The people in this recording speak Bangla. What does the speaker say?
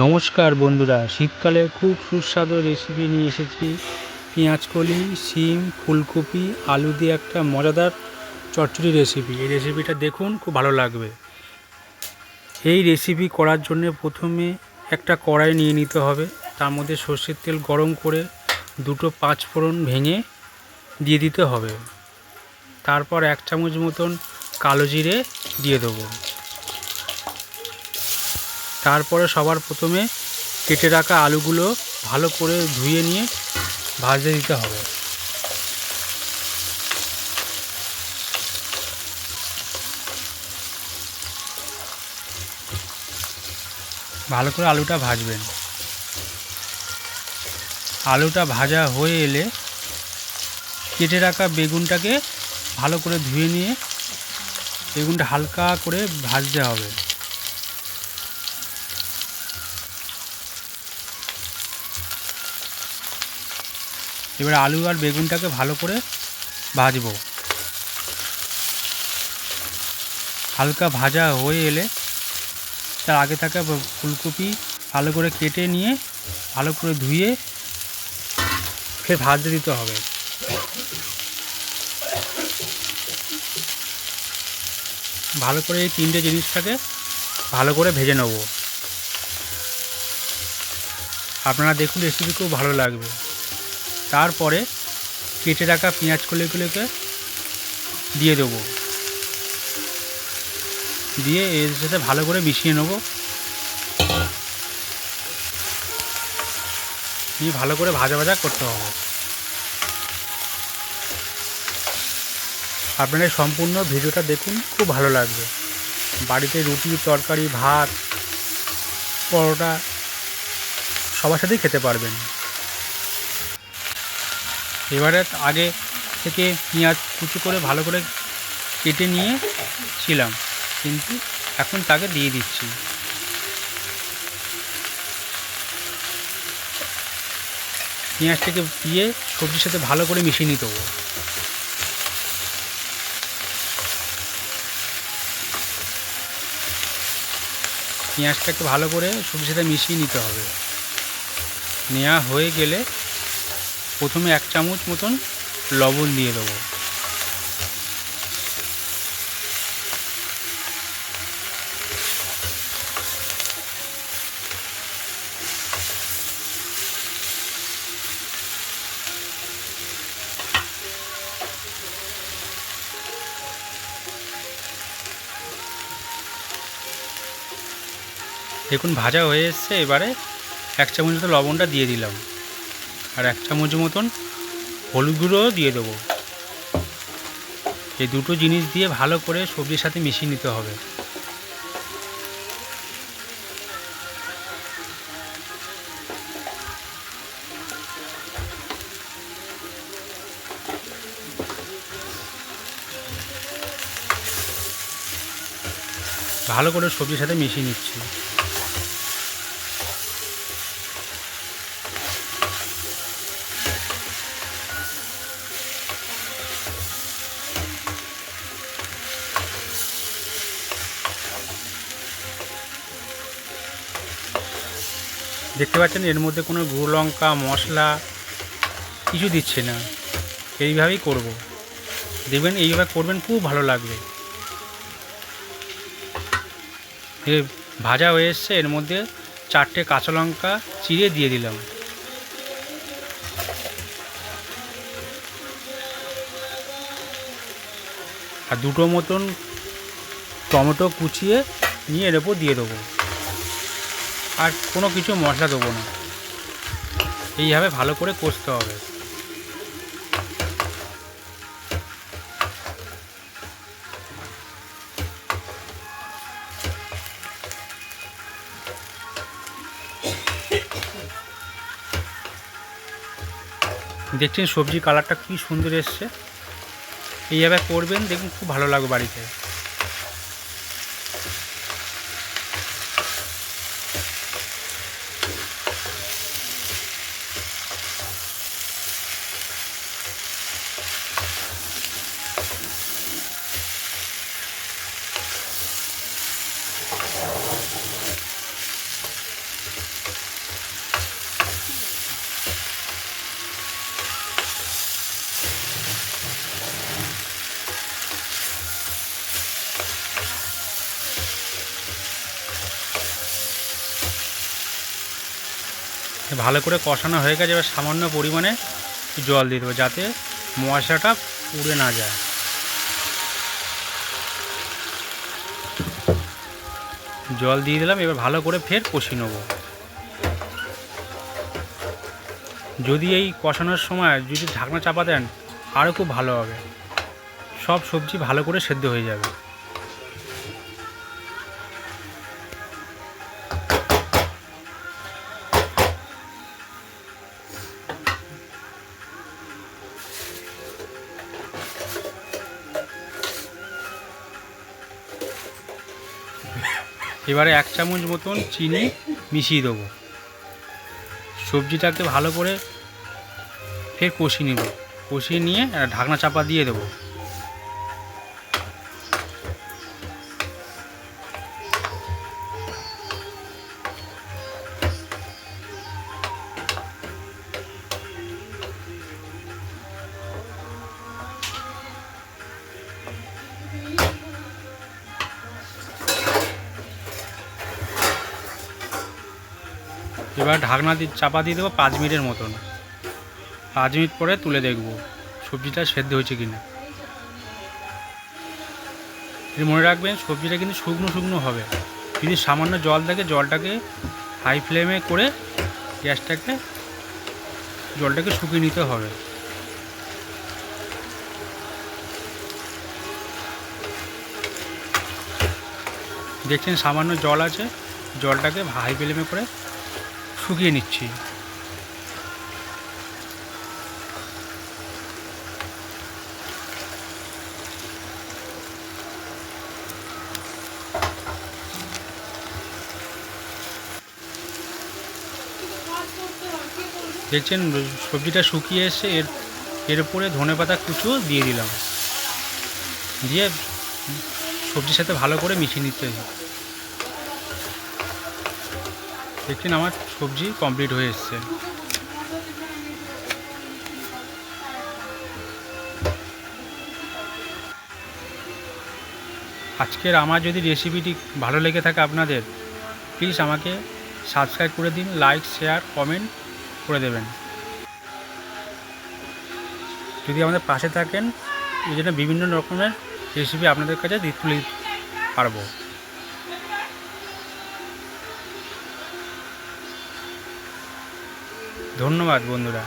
নমস্কার বন্ধুরা, শীতকালে খুব সুস্বাদু রেসিপি নিয়ে এসেছি। পেঁয়াজকলি, শিম, ফুলকপি, আলু দিয়ে একটা মজাদার চচ্চড়ি রেসিপি। এই রেসিপিটা দেখুন, খুব ভালো লাগবে। এই রেসিপি করার জন্য প্রথমে একটা কড়াই নিয়ে নিতে হবে। তার মধ্যে সর্ষের তেল গরম করে দুটো পাঁচফোড়ন ভেঙে দিয়ে দিতে হবে। তারপর 1 চামচ মতন কালো জিরে দিয়ে দেবো। তারপরে সবার প্রথমে কেটে রাখা আলুগুলো ভালো করে ধুয়ে নিয়ে ভাজতে দিতে হবে। ভালো করে আলুটা ভাজবেন। আলুটা ভাজা হয়ে এলে কেটে রাখা বেগুনটাকে ভালো করে ধুয়ে নিয়ে বেগুনটা হালকা করে ভাজতে হবে। এবার আলু আর বেগুনটাকে ভালো করে ভাজবো। হালকা ভাজা হয়ে এলে তার আগে থাকা ফুলকপি ভালো করে কেটে নিয়ে ভালো করে ধুয়ে ফের ভাজতে দিতে হবে। ভালো করে এই তিনটে জিনিসটাকে ভালো করে ভেজে নেব। আপনারা দেখুন, রেসিপি খুব ভালো লাগবে। তারপরে কেটে রাখা পেঁয়াজ কলিগুলোকে দিয়ে দেবো, দিয়ে এর সাথে ভালো করে মিশিয়ে নেব। নিয়ে ভালো করে ভাজা ভাজা করতে হবে। আপনারা সম্পূর্ণ ভিডিওটা দেখুন, খুব ভালো লাগবে। বাড়িতে রুটি, তরকারি, ভাত, পরোটা সবার সাথেই খেতে পারবেন। এবারে আগে থেকে পেঁয়াজ কুচি করে ভালো করে কেটে নিয়ে ছিলাম, কিন্তু এখন তাকে দিয়ে দিচ্ছি। পেঁয়াজটাকে দিয়ে সবজির সাথে ভালো করে মিশিয়ে নিতে হবে। পেঁয়াজটাকে ভালো করে সবজির সাথে মিশিয়ে নিতে হবে। নেওয়া হয়ে গেলে প্রথমে 1 চামচ মতন লবণ দিয়ে দেবো। দেখুন ভাজা হয়ে এসছে। এবারে 1 চামচ মতো লবণটা দিয়ে দিলাম, আর 1 চামচ মতন হলুদ গুঁড়োও দিয়ে দেবো। এই দুটো জিনিস দিয়ে ভালো করে সবজির সাথে মিশিয়ে নিতে হবে। ভালো করে সবজির সাথে মিশিয়ে নিচ্ছি। দেখতে পাচ্ছেন এর মধ্যে কোনো গুঁড়ো লঙ্কা, মশলা কিছু দিচ্ছে না। এইভাবেই করব। দেখবেন এইভাবে করবেন, খুব ভালো লাগবে। ভাজা হয়ে এসছে। এর মধ্যে 4টে কাঁচা লঙ্কা চিড়ে দিয়ে দিলাম। আর দুটো মতন টমেটো কুচিয়ে নিয়ে এর উপর দিয়ে দেবো। আর কোনো কিছু মশলা দেবো না। এইভাবে ভালো করে কষতে হবে। দেখছেন সবজির কালারটা কি সুন্দর এসছে। এইভাবে করবেন, দেখুন খুব ভালো লাগবে বাড়িতে। ভালো করে কষানো হয়ে গেছে। এবার সামান্য পরিমাণে জল দিয়ে দেবো যাতে মশলাটা পুড়ে না যায়। জল দিয়ে দিলাম। এবার ভালো করে ফের কষিয়ে নেব। যদি এই কষানোর সময় যদি ঢাকনা চাপা দেন আরও খুব ভালো হবে, সব সবজি ভালো করে সেদ্ধ হয়ে যাবে। এবারে 1 চামচ মতন চিনি মিশিয়ে দেবো। সবজিটাকে ভালো করে ফের কষিয়ে নেব। কষিয়ে নিয়ে ঢাকনা চাপা দিয়ে দেবো। এবার ঢাকনা চাপা দিয়ে দেবো 5 মিনিটের মতন। 5 মিনিট পরে তুলে দেখব সবজিটা সেদ্ধ হয়েছে কিনা। মনে রাখবেন সবজিটা কিন্তু শুকনো শুকনো হবে। যদি সামান্য জল থাকে জলটাকে হাই ফ্লেমে করে জলটাকে শুকিয়ে নিতে হবে। দেখছেন সামান্য জল আছে, জলটাকে হাই ফ্লেমে করে শুকিয়ে নিচ্ছি। দেখছেন সবজিটা শুকিয়ে এসে এর উপরে ধনেপাতা কুচো দিয়ে দিলাম, দিয়ে সবজির সাথে ভালো করে মিশিয়ে নিতে হবে। দেখছেন আমার সবজি কমপ্লিট হয়ে এসছে। আজকের আমার যদি রেসিপিটি ভালো লেগে থাকে আপনাদের, প্লিজ আমাকে সাবস্ক্রাইব করে দিন, লাইক শেয়ার কমেন্ট করে দেবেন। যদি আমাদের পাশে থাকেন এই জন্য বিভিন্ন রকমের রেসিপি আপনাদের কাছে তুলে পারবো। ধন্যবাদ বন্ধুরা।